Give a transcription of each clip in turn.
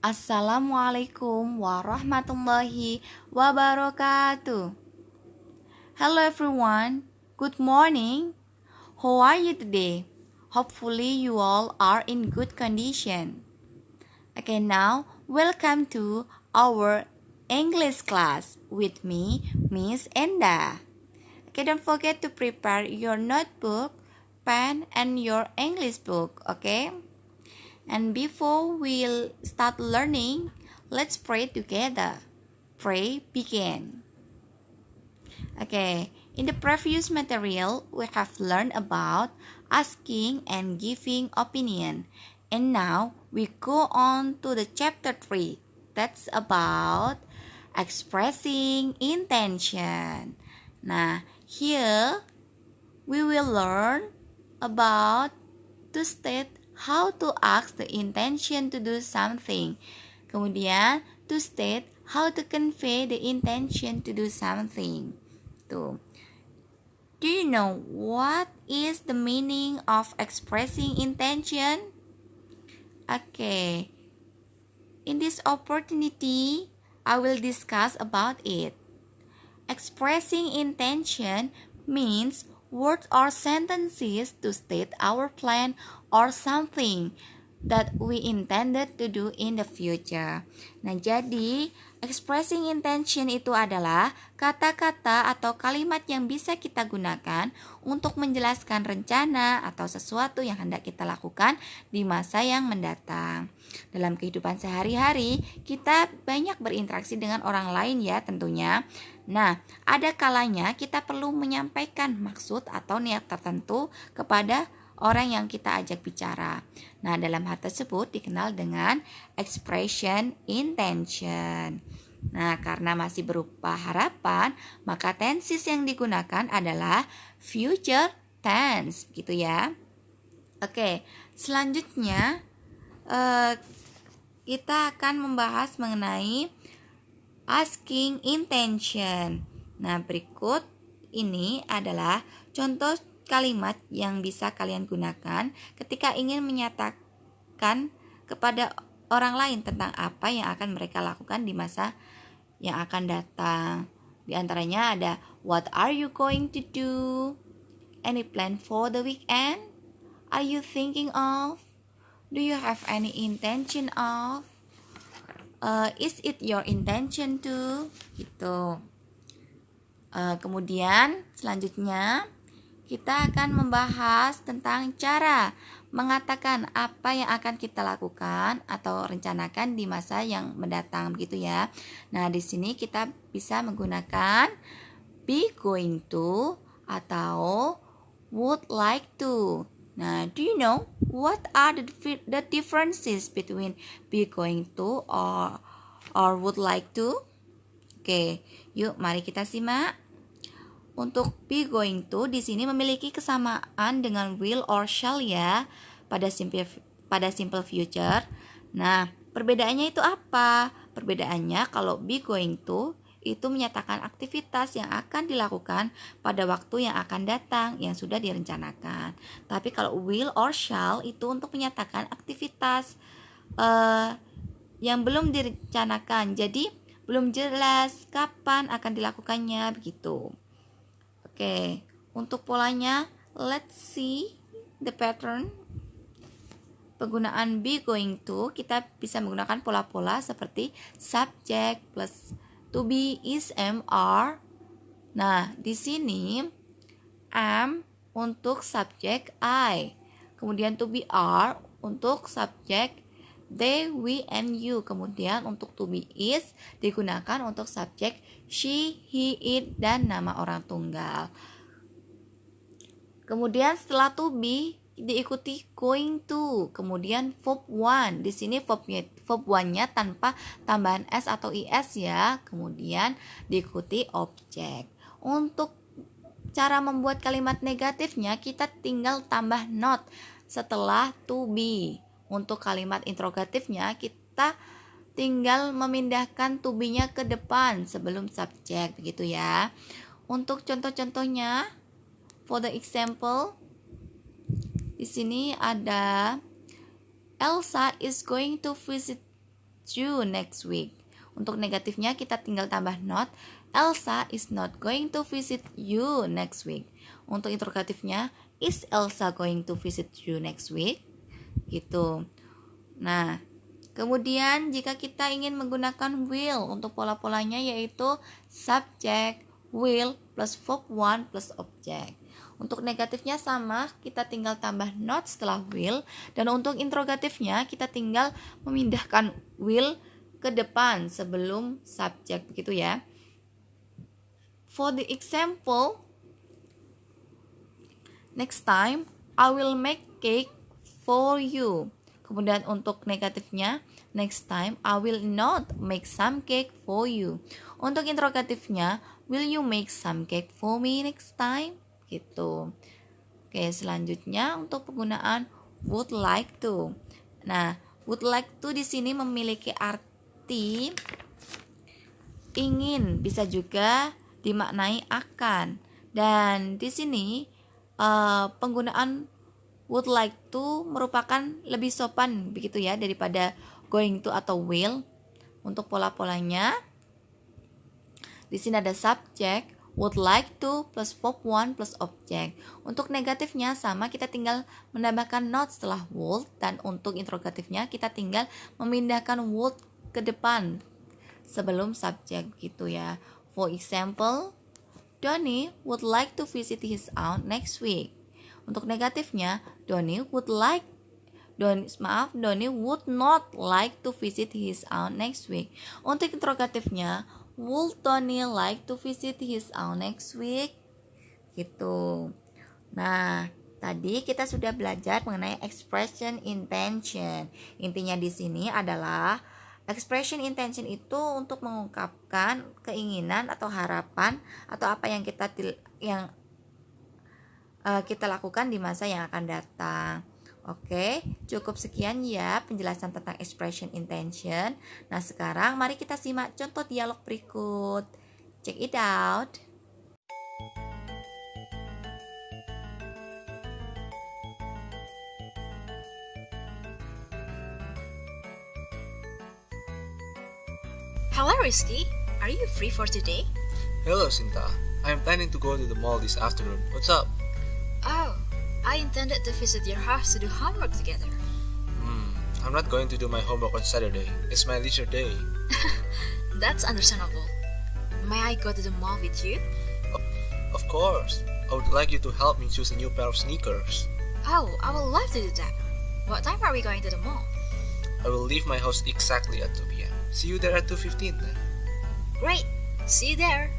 Assalamualaikum warahmatullahi wabarakatuh. Hello everyone, good morning. How are you today? Hopefully you all are in good condition. Okay, now welcome to our English class with me, Miss Enda. Okay, don't forget to prepare your notebook, pen, and your English book, okay? And before we start learning, let's pray together. Pray begin. Okay, in the previous material, we have learned about asking and giving opinion. And now we go on to the chapter 3. That's about expressing intention. Nah, here we will learn about to state how to ask the intention to do something. Kemudian, to state how to convey the intention to do something. Tuh. Do you know what is the meaning of expressing intention? Okay. In this opportunity, I will discuss about it. Expressing intention means words or sentences to state our plan or something that we intended to do in the future. Nah, jadi expressing intention itu adalah kata-kata atau kalimat yang bisa kita gunakan untuk menjelaskan rencana atau sesuatu yang hendak kita lakukan di masa yang mendatang. Dalam kehidupan sehari-hari, kita banyak berinteraksi dengan orang lain ya tentunya. Nah, ada kalanya kita perlu menyampaikan maksud atau niat tertentu kepada orang yang kita ajak bicara. Nah, dalam hal tersebut dikenal dengan expression intention. Nah, karena masih berupa harapan, maka tenses yang digunakan adalah future tense, gitu ya. Oke, selanjutnya kita akan membahas mengenai asking intention. Nah, berikut ini adalah contoh kalimat yang bisa kalian gunakan ketika ingin menyatakan kepada orang lain tentang apa yang akan mereka lakukan di masa yang akan datang. Di antaranya ada what are you going to do? Any plan for the weekend? Are you thinking of? Do you have any intention of? Is it your intention to? Gitu. Kemudian selanjutnya kita akan membahas tentang cara mengatakan apa yang akan kita lakukan atau rencanakan di masa yang mendatang, begitu ya. Nah, di sini kita bisa menggunakan be going to atau would like to. Nah, do you know what are the differences between be going to or would like to? Oke, yuk mari kita simak. Untuk be going to di sini memiliki kesamaan dengan will or shall ya pada simple future. Nah, perbedaannya itu apa? Perbedaannya kalau be going to itu menyatakan aktivitas yang akan dilakukan pada waktu yang akan datang yang sudah direncanakan. Tapi kalau will or shall itu untuk menyatakan aktivitas yang belum direncanakan. Jadi belum jelas kapan akan dilakukannya begitu. Oke, untuk polanya, let's see the pattern. Penggunaan be going to, kita bisa menggunakan pola-pola seperti subject plus to be, is, am, are. Nah, di sini am untuk subjek I. Kemudian to be are untuk subjek they, we, and you. Kemudian untuk to be is digunakan untuk subjek she, he, it, dan nama orang tunggal. Kemudian setelah to be diikuti going to, kemudian verb one. Di sini verb one-nya tanpa tambahan s atau is ya. Kemudian diikuti objek. Untuk cara membuat kalimat negatifnya kita tinggal tambah not setelah to be. Untuk kalimat interrogatifnya kita tinggal memindahkan to be-nya ke depan sebelum subjek, begitu ya. Untuk contoh-contohnya, for the example, di sini ada Elsa is going to visit you next week. Untuk negatifnya kita tinggal tambah not. Elsa is not going to visit you next week. Untuk interrogatifnya, is Elsa going to visit you next week? Gitu. Nah, kemudian jika kita ingin menggunakan will untuk pola-polanya yaitu subject, will plus verb 1 plus object. Untuk negatifnya sama, kita tinggal tambah not setelah will, dan untuk interrogatifnya kita tinggal memindahkan will ke depan sebelum subject, begitu ya. For the example, next time I will make cake for you. Kemudian untuk negatifnya, next time I will not make some cake for you. Untuk interrogatifnya, will you make some cake for me next time? Gitu. Oke, selanjutnya untuk penggunaan would like to. Nah, would like to di sini memiliki arti ingin, bisa juga dimaknai akan. Dan di sini penggunaan would like to merupakan lebih sopan begitu ya daripada going to atau will. Untuk pola-polanya, di sini ada subject, would like to plus verb 1 plus object. Untuk negatifnya sama, kita tinggal menambahkan not setelah would, dan untuk interrogatifnya kita tinggal memindahkan would ke depan sebelum subject gitu ya. For example, Donnie would like to visit his aunt next week. Untuk negatifnya, Donnie would not like to visit his aunt next week. Untuk interrogatifnya, would Donnie like to visit his aunt next week? Gitu. Nah, tadi kita sudah belajar mengenai expression intention. Intinya di sini adalah expression intention itu untuk mengungkapkan keinginan atau harapan atau apa yang kita lakukan di masa yang akan datang. Oke, cukup sekian ya penjelasan tentang expression intention. Nah, sekarang mari kita simak contoh dialog berikut. Check it out. Hello Rizky, are you free for today? Hello, Sinta. I am planning to go to the mall this afternoon. What's up? Oh, I intended to visit your house to do homework together. I'm not going to do my homework on Saturday. It's my leisure day. That's understandable. May I go to the mall with you? Of course. I would like you to help me choose a new pair of sneakers. Oh, I would love to do that. What time are we going to the mall? I will leave my house exactly at 2 p.m. See you there at 2:15 then. Great, see you there.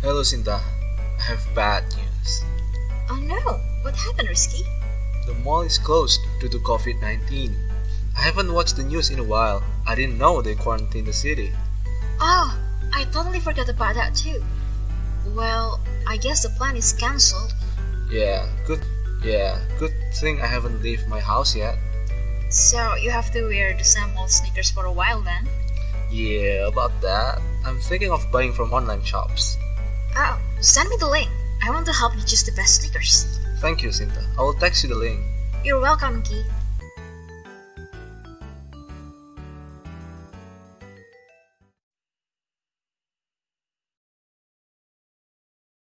Hello, Sinta. I have bad news. Oh no, what happened, Rizky? The mall is closed due to COVID-19. I haven't watched the news in a while. I didn't know they quarantined the city. Oh, I totally forgot about that too. Well, I guess the plan is cancelled. Yeah, good thing I haven't left my house yet. So you have to wear the same old sneakers for a while then? Yeah, about that. I'm thinking of buying from online shops. Oh, send me the link. I want to help you choose the best sneakers. Thank you, Sinta. I will text you the link. You're welcome, Ki.